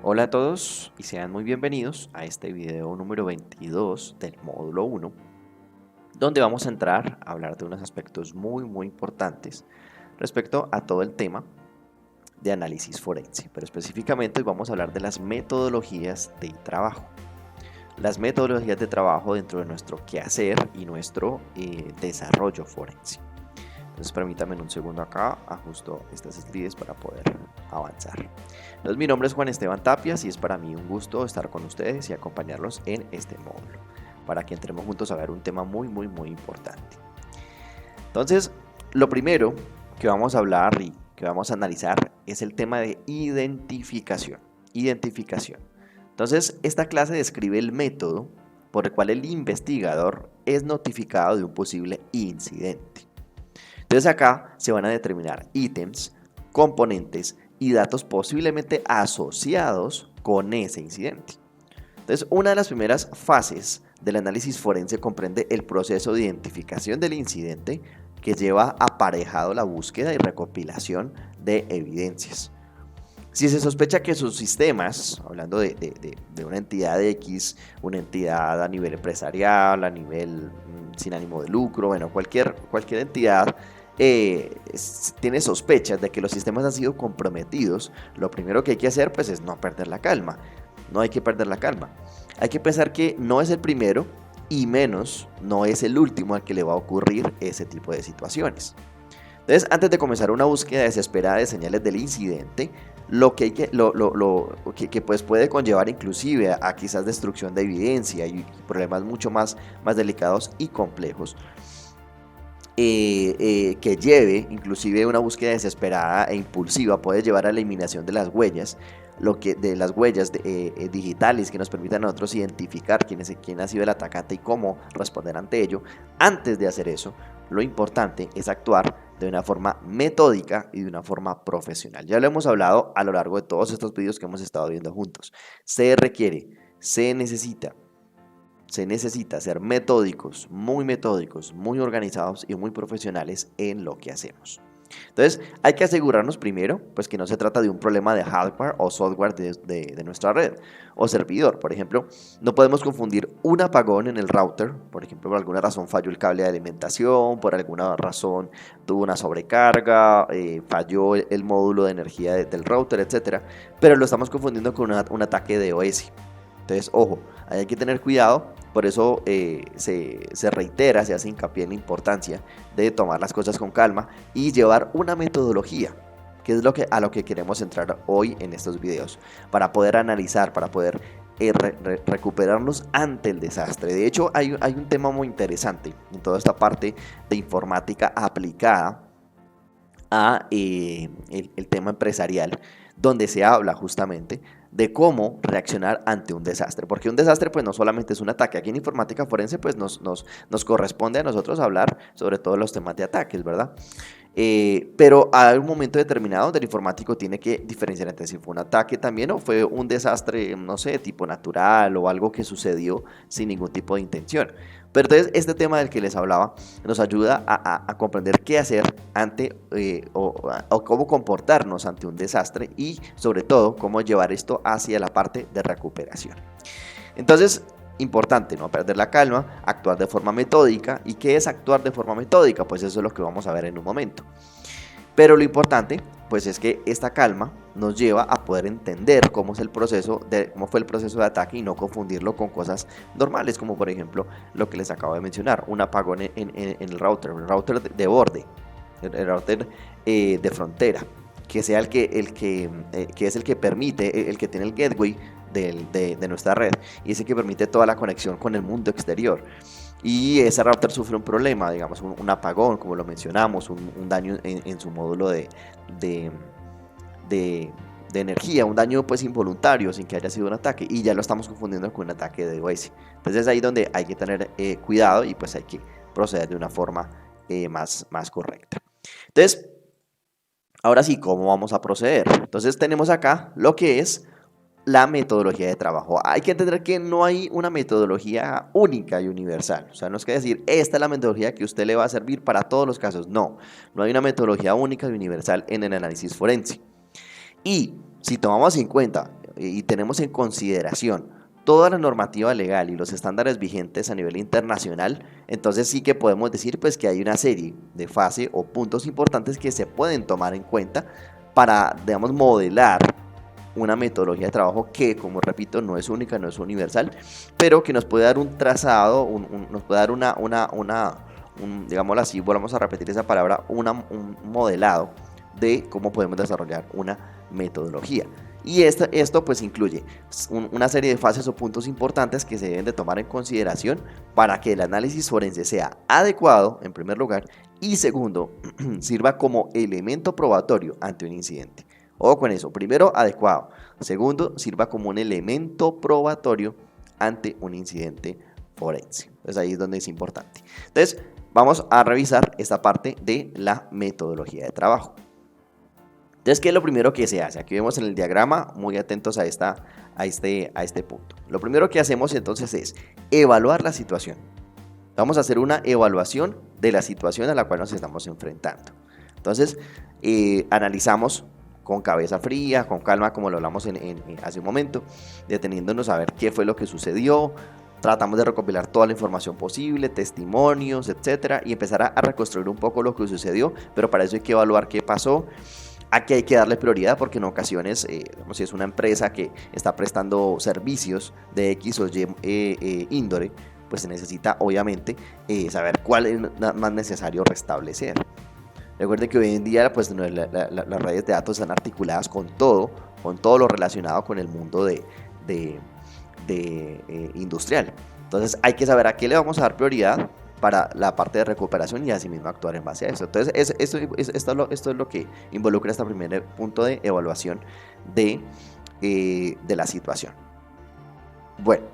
Hola a todos y sean muy bienvenidos a este video número 22 del módulo 1, donde vamos a entrar a hablar de unos aspectos muy importantes respecto a todo el tema de análisis forense, pero específicamente hoy vamos a hablar de las metodologías de trabajo. Las metodologías de trabajo dentro de nuestro quehacer y nuestro desarrollo forense. Entonces permítanme un segundo acá, ajusto estas slides para poder avanzar. Entonces mi nombre es Juan Esteban Tapias y es para mí un gusto estar con ustedes y acompañarlos en este módulo, para que entremos juntos a ver un tema muy importante. Entonces, lo primero que vamos a hablar y que vamos a analizar es el tema de identificación. Identificación. Entonces, esta clase describe el método por el cual el investigador es notificado de un posible incidente. Entonces acá se van a determinar ítems, componentes y datos posiblemente asociados con ese incidente. Entonces, una de las primeras fases del análisis forense comprende el proceso de identificación del incidente que lleva aparejado la búsqueda y recopilación de evidencias. Si se sospecha que sus sistemas, hablando de una entidad X, una entidad a nivel empresarial, a nivel sin ánimo de lucro, bueno, cualquier entidad tiene sospechas de que los sistemas han sido comprometidos, lo primero que hay que hacer pues es no perder la calma. No hay que perder la calma. Hay que pensar que no es el primero y menos no es el último al que le va a ocurrir ese tipo de situaciones. Entonces, antes de comenzar una búsqueda desesperada de señales del incidente, lo que pues puede conllevar inclusive a quizás destrucción de evidencia y problemas mucho más delicados y complejos, que lleve inclusive una búsqueda desesperada e impulsiva, puede llevar a la eliminación de las huellas, digitales que nos permitan a nosotros identificar quién ha sido el atacante y cómo responder ante ello. Antes de hacer eso, lo importante es actuar de una forma metódica y de una forma profesional. Ya lo hemos hablado a lo largo de todos estos vídeos que hemos estado viendo juntos. Se requiere, se necesita ser metódicos, muy organizados y muy profesionales en lo que hacemos. Entonces, hay que asegurarnos primero, pues que no se trata de un problema de hardware o software de nuestra red o servidor. Por ejemplo, no podemos confundir un apagón en el router, por ejemplo, por alguna razón falló el cable de alimentación, por alguna razón tuvo una sobrecarga, falló el módulo de energía del router, etcétera, pero lo estamos confundiendo con un ataque de OS. Entonces, ojo, hay que tener cuidado, por eso se reitera, se hace hincapié en la importancia de tomar las cosas con calma y llevar una metodología, que es a lo que queremos entrar hoy en estos videos, para poder analizar, para poder recuperarnos ante el desastre. De hecho, hay un tema muy interesante en toda esta parte de informática aplicada a el tema empresarial, donde se habla justamente de cómo reaccionar ante un desastre, porque un desastre pues no solamente es un ataque. Aquí en informática forense pues nos corresponde a nosotros hablar sobre todos los temas de ataques, ¿verdad? Pero hay un momento determinado donde el informático tiene que diferenciar entre si fue un ataque también o fue un desastre, no sé, tipo natural o algo que sucedió sin ningún tipo de intención. Pero entonces este tema del que les hablaba nos ayuda a comprender qué hacer ante o cómo comportarnos ante un desastre y sobre todo cómo llevar esto hacia la parte de recuperación. Entonces, importante, no perder la calma, actuar de forma metódica. ¿Y qué es actuar de forma metódica? Pues eso es lo que vamos a ver en un momento. Pero lo importante, pues es que esta calma nos lleva a poder entender cómo fue el proceso de ataque y no confundirlo con cosas normales, como por ejemplo lo que les acabo de mencionar, un apagón en el router de borde, el router de frontera, que sea que es el que permite, el que tiene el gateway de nuestra red y es el que permite toda la conexión con el mundo exterior. Y ese router sufre un problema, digamos, un apagón, como lo mencionamos, un daño en su módulo de, de energía, un daño pues involuntario, sin que haya sido un ataque, y ya lo estamos confundiendo con un ataque de DOS. Entonces es ahí donde hay que tener cuidado y pues hay que proceder de una forma más correcta. Entonces, ahora sí, ¿cómo vamos a proceder? Entonces tenemos acá lo que es la metodología de trabajo. Hay que entender que no hay una metodología única y universal. O sea, no es que decir, esta es la metodología que a usted le va a servir para todos los casos. No, no hay una metodología única y universal en el análisis forense. Y si tomamos en cuenta y tenemos en consideración toda la normativa legal y los estándares vigentes a nivel internacional, entonces sí que podemos decir pues que hay una serie de fases o puntos importantes que se pueden tomar en cuenta para, digamos, modelar una metodología de trabajo que, como repito, no es única, no es universal, pero que nos puede dar un trazado, nos puede dar digámoslo así, volvamos a repetir esa palabra, un modelado de cómo podemos desarrollar una metodología. Y esto pues incluye una serie de fases o puntos importantes que se deben de tomar en consideración para que el análisis forense sea adecuado, en primer lugar, y segundo, sirva como elemento probatorio ante un incidente. Ojo con eso, primero, adecuado. Segundo, sirva como un elemento probatorio ante un incidente forense. Entonces ahí es donde es importante. Entonces vamos a revisar esta parte de la metodología de trabajo. Entonces, ¿qué es lo primero que se hace? Aquí vemos en el diagrama, muy atentos a este punto. Lo primero que hacemos entonces es evaluar la situación. Vamos a hacer una evaluación de la situación a la cual nos estamos enfrentando. Entonces, analizamos con cabeza fría, con calma, como lo hablamos hace un momento, deteniéndonos a ver qué fue lo que sucedió. Tratamos de recopilar toda la información posible, testimonios, etcétera, y empezar a reconstruir un poco lo que sucedió, pero para eso hay que evaluar qué pasó. Aquí hay que darle prioridad porque en ocasiones, digamos, si es una empresa que está prestando servicios de X o Y índole, pues se necesita obviamente saber cuál es más necesario restablecer. Recuerden que hoy en día pues, las redes de datos están articuladas con todo lo relacionado con el mundo industrial. Entonces hay que saber a qué le vamos a dar prioridad para la parte de recuperación y asimismo actuar en base a eso. Entonces esto es lo que involucra este primer punto de evaluación de la situación. Bueno,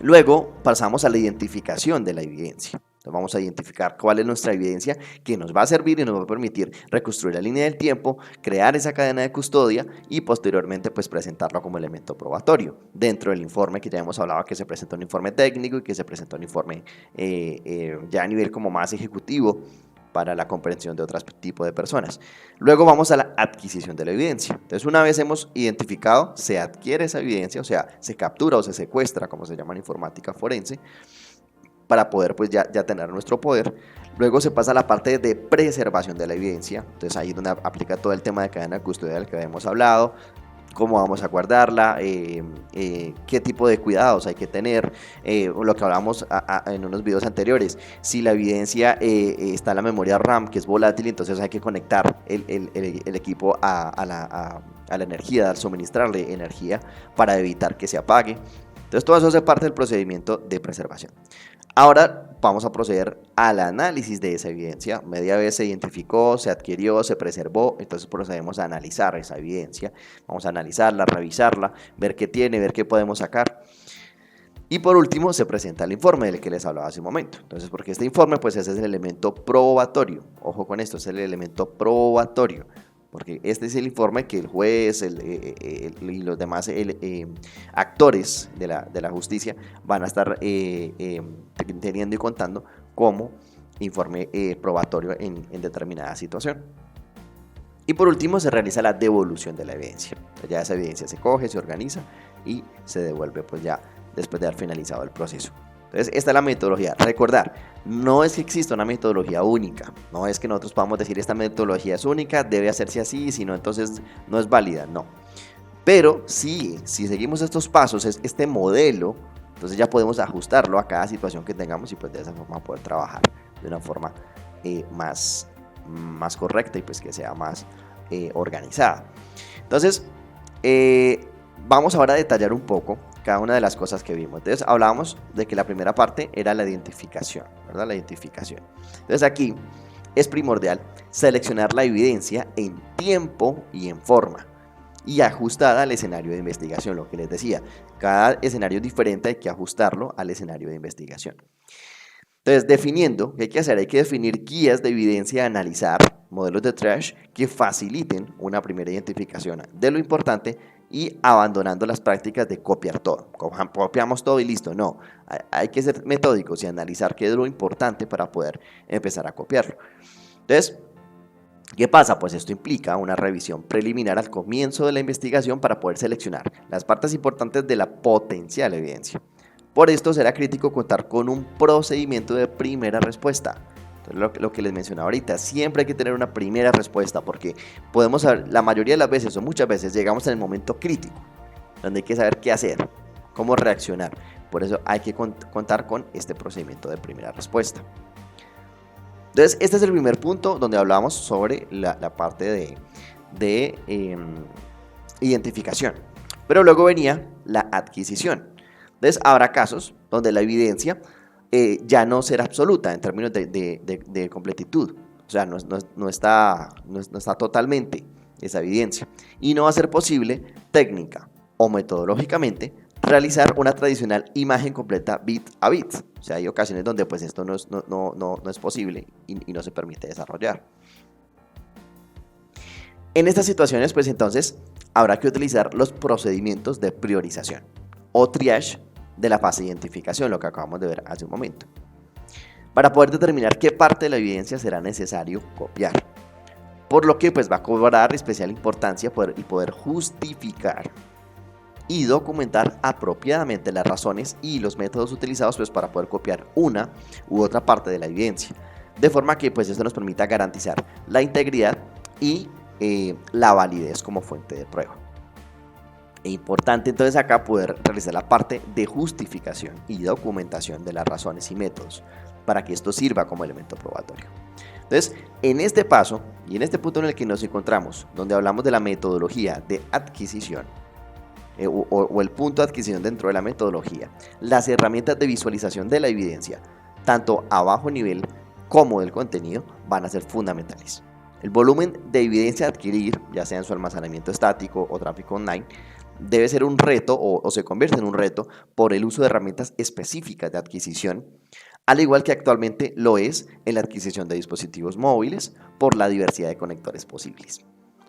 luego pasamos a la identificación de la evidencia. Entonces vamos a identificar cuál es nuestra evidencia que nos va a servir y nos va a permitir reconstruir la línea del tiempo, crear esa cadena de custodia y posteriormente pues presentarlo como elemento probatorio dentro del informe que ya hemos hablado, que se presenta un informe técnico y que se presenta un informe ya a nivel como más ejecutivo para la comprensión de otro tipo de personas. Luego vamos a la adquisición de la evidencia. Entonces, una vez hemos identificado, se adquiere esa evidencia, o sea, se captura o se secuestra, como se llama en informática forense, para poder pues ya tener nuestro poder. Luego se pasa a la parte de preservación de la evidencia. Entonces ahí es donde aplica todo el tema de cadena custodial que habíamos hablado, cómo vamos a guardarla, qué tipo de cuidados hay que tener, lo que hablamos en unos videos anteriores. Si la evidencia está en la memoria RAM, que es volátil, entonces hay que conectar el equipo a la energía, suministrarle energía para evitar que se apague. Entonces todo eso hace parte del procedimiento de preservación. Ahora vamos a proceder al análisis de esa evidencia. Media vez se identificó, se adquirió, se preservó, entonces procedemos a analizar esa evidencia. Vamos a analizarla, revisarla, ver qué tiene, ver qué podemos sacar. Y por último se presenta el informe del que les hablaba hace un momento. Entonces, porque este informe pues ese es el elemento probatorio. Ojo con esto, es el elemento probatorio. Porque este es el informe que el juez y los demás actores de la justicia van a estar teniendo y contando como informe probatorio en determinada situación. Y por último se realiza la devolución de la evidencia. Entonces ya esa evidencia se coge, se organiza y se devuelve pues ya después de haber finalizado el proceso. Entonces, esta es la metodología. Recordar, no es que exista una metodología única, no es que nosotros podamos decir esta metodología es única, debe hacerse así, si no, entonces no es válida, no. Pero sí, si seguimos estos pasos, este modelo, entonces ya podemos ajustarlo a cada situación que tengamos y pues de esa forma poder trabajar de una forma más correcta y pues que sea más organizada. Entonces, vamos ahora a detallar un poco cada una de las cosas que vimos. Entonces hablábamos de que la primera parte era la identificación, ¿verdad? La identificación. Entonces aquí es primordial seleccionar la evidencia en tiempo y en forma y ajustada al escenario de investigación, lo que les decía. Cada escenario es diferente, hay que ajustarlo al escenario de investigación. Entonces, definiendo, ¿qué hay que hacer? Hay que definir guías de evidencia a analizar, modelos de trash que faciliten una primera identificación de lo importante y abandonando las prácticas de copiar todo. Copiamos todo y listo. No, hay que ser metódicos y analizar qué es lo importante para poder empezar a copiarlo. Entonces, ¿Qué pasa? Pues esto implica una revisión preliminar al comienzo de la investigación para poder seleccionar las partes importantes de la potencial evidencia. Por esto será crítico contar con un procedimiento de primera respuesta. Entonces, lo que les mencionaba ahorita, siempre hay que tener una primera respuesta porque podemos saber, la mayoría de las veces o muchas veces llegamos en el momento crítico, donde hay que saber qué hacer, cómo reaccionar. Por eso hay que contar con este procedimiento de primera respuesta. Entonces, este es el primer punto donde hablamos sobre la parte de identificación. Pero luego venía la adquisición. Entonces, habrá casos donde la evidencia ya no será absoluta en términos de completitud. O sea, no está totalmente esa evidencia. Y no va a ser posible técnica o metodológicamente realizar una tradicional imagen completa bit a bit. O sea, hay ocasiones donde pues esto no es posible y no se permite desarrollar. En estas situaciones, pues entonces habrá que utilizar los procedimientos de priorización o triage de la fase de identificación, lo que acabamos de ver hace un momento, para poder determinar qué parte de la evidencia será necesario copiar. Por lo que pues va a cobrar especial importancia poder justificar y documentar apropiadamente las razones y los métodos utilizados pues, para poder copiar una u otra parte de la evidencia, de forma que pues, esto nos permita garantizar la integridad y la validez como fuente de prueba. Es importante entonces acá poder realizar la parte de justificación y documentación de las razones y métodos para que esto sirva como elemento probatorio. Entonces, en este paso y en este punto en el que nos encontramos, donde hablamos de la metodología de adquisición, o el punto de adquisición dentro de la metodología, las herramientas de visualización de la evidencia, tanto a bajo nivel como del contenido, van a ser fundamentales. El volumen de evidencia a adquirir, ya sea en su almacenamiento estático o tráfico online, debe ser un reto o se convierte en un reto por el uso de herramientas específicas de adquisición, al igual que actualmente lo es en la adquisición de dispositivos móviles por la diversidad de conectores posibles.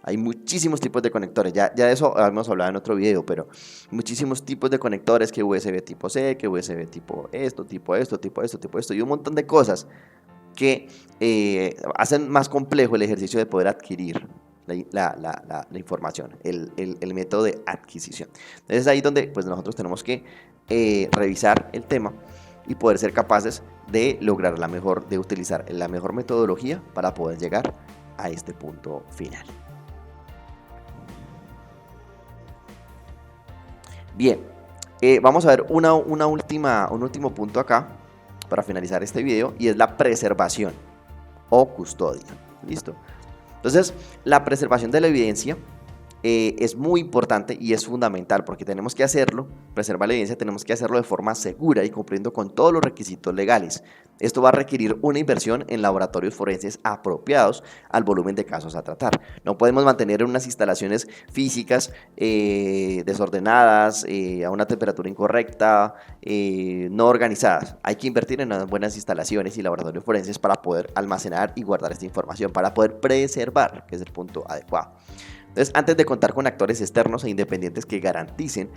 Hay muchísimos tipos de conectores, ya de eso hemos hablado en otro video, pero muchísimos tipos de conectores, que USB tipo C, que USB tipo esto, tipo esto, tipo esto, tipo esto, y un montón de cosas que hacen más complejo el ejercicio de poder adquirir la información, el método de adquisición. Entonces es ahí donde pues, nosotros tenemos que revisar el tema y poder ser capaces de lograr de utilizar la mejor metodología para poder llegar a este punto final. Bien, vamos a ver un último punto acá para finalizar este video y es la preservación o custodia. ¿Listo? Entonces, la preservación de la evidencia es muy importante y es fundamental porque tenemos que hacerlo, preservar la evidencia, tenemos que hacerlo de forma segura y cumpliendo con todos los requisitos legales. Esto va a requerir una inversión en laboratorios forenses apropiados al volumen de casos a tratar. No podemos mantener unas instalaciones físicas desordenadas, a una temperatura incorrecta, no organizadas. Hay que invertir en unas buenas instalaciones y laboratorios forenses para poder almacenar y guardar esta información, para poder preservar, que es el punto adecuado. Entonces, antes de contar con actores externos e independientes que garanticen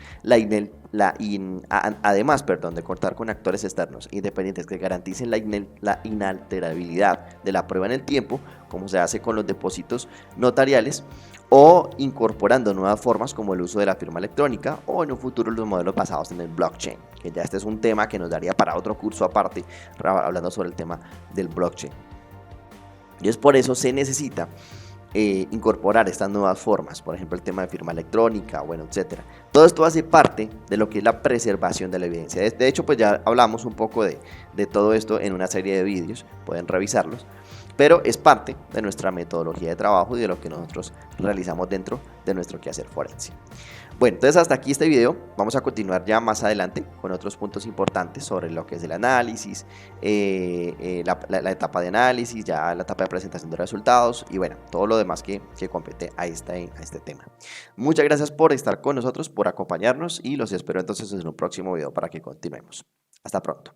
además de contar con actores externos e independientes que garanticen la inalterabilidad de la prueba en el tiempo, como se hace con los depósitos notariales, o incorporando nuevas formas como el uso de la firma electrónica o en un futuro los modelos basados en el blockchain, que ya este es un tema que nos daría para otro curso aparte, hablando sobre el tema del blockchain. Y es por eso se necesita incorporar estas nuevas formas, por ejemplo el tema de firma electrónica, bueno, etcétera. Todo esto hace parte de lo que es la preservación de la evidencia. De hecho, pues ya hablamos un poco de todo esto en una serie de vídeos, pueden revisarlos, pero es parte de nuestra metodología de trabajo y de lo que nosotros realizamos dentro de nuestro quehacer forense. Bueno, entonces hasta aquí este video. Vamos a continuar ya más adelante con otros puntos importantes sobre lo que es el análisis, la etapa de análisis, ya la etapa de presentación de resultados y bueno, todo lo demás que compete a este tema. Muchas gracias por estar con nosotros, por acompañarnos y los espero entonces en un próximo video para que continuemos. Hasta pronto.